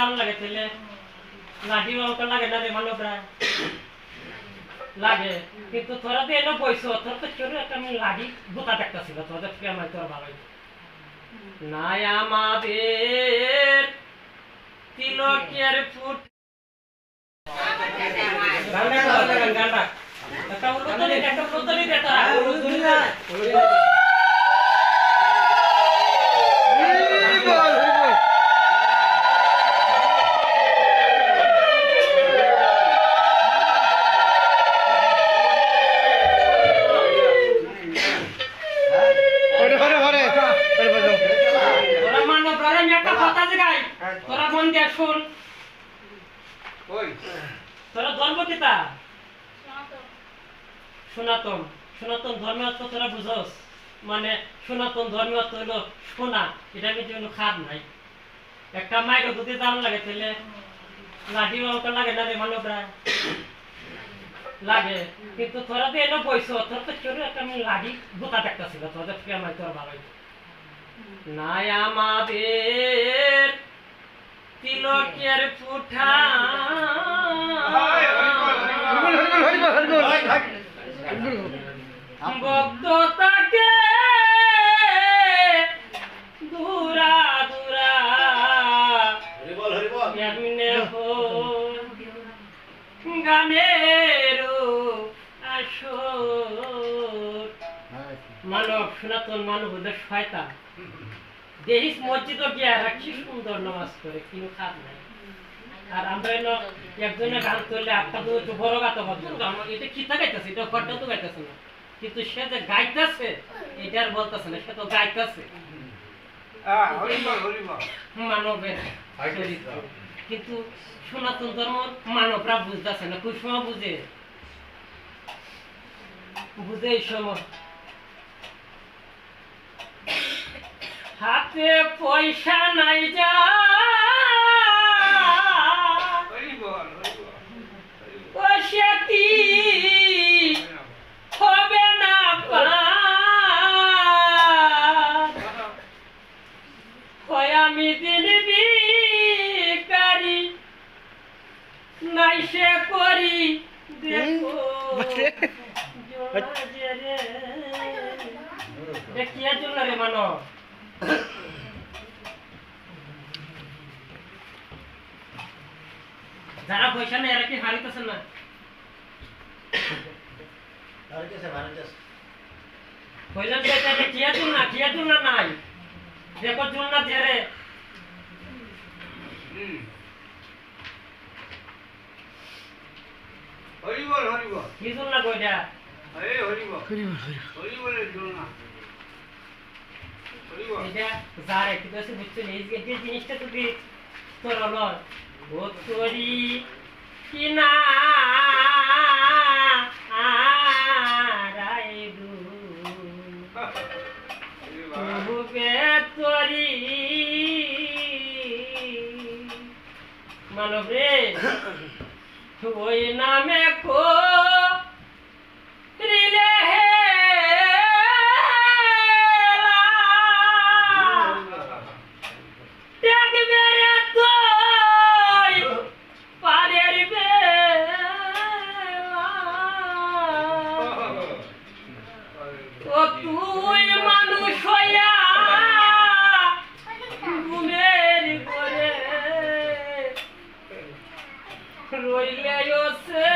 দাম লাগে তাহলে লাঠি অঙ্ক লাগে না রে মানবরা লাগে কিন্তু তোরা তো এনে বইছো তোর তো চোর একটা আমি লাঠি গোটা দেখতেছিল তোদের থেকে আমার তোর ভালোই নাই আমাদের তিলকের ফুট গানটা একটা উল্লুদনি দেতা তোরা মন দিয়ে শুন তোরা ধর্ম কিতা সনাতন সনাতন ধর্মের অর্থ তোরা বুঝস মানে সনাতন ধর্মের অর্থ হলো সোনা এটা আমি কোনো খাদ নাই একটা মাইক যদি দাম লাগে তাহলে লাঠি অঙ্ক লাগে না রে মানবরা লাগে কিন্তু তোরা তো এনে বইছো তোর তো চোর একটা আমি লাঠি গোটা দেখতেছিল তোদের থেকে আমার তোর ভালোই নাই আমাদের তিলকের পুঠা ভক্ততাকে দূরা দূরা এমনে গানের আসর মানব সনাতন মানব ওদের শয়তান দেহিস মসজিদ গিয়া রাখছি সুন্দর নামাজ করে কিন্তু খাত নাই আর আমরা এলো একজনে গান করলে একটা তো বড় গাতো এটা খিতা গাইতেছে এটা খড্ডা তো গাইতেছে না কিন্তু সে যে গাইতেছে এটা আর বলতেছে না সে তো গাইতেছে মানবের কিন্তু সনাতন ধর্ম মানবরা বুঝতেছে না কোন সময় বুঝে বুঝে এই সময় হাতে পয়সা নাই যা হবে না আমি দিন বিকারি নাই সে করি দেখো দেখিয়া চল রে মানো যারা পয়সা নেই এরা কি হারিতেছে না পয়সা চাইতে কিয়া চুল না নাই দেখো চুল না ঝেড়ে কি চুল না কইটা এটা যারে কিন্তু বুঝছেন এই জিনিসটা যদি তোর হলো ও তোরি কিনা তোরি মানব রে ওই নামে কো তুই মানুষ হইয়া ঘুমের করে রইলে সে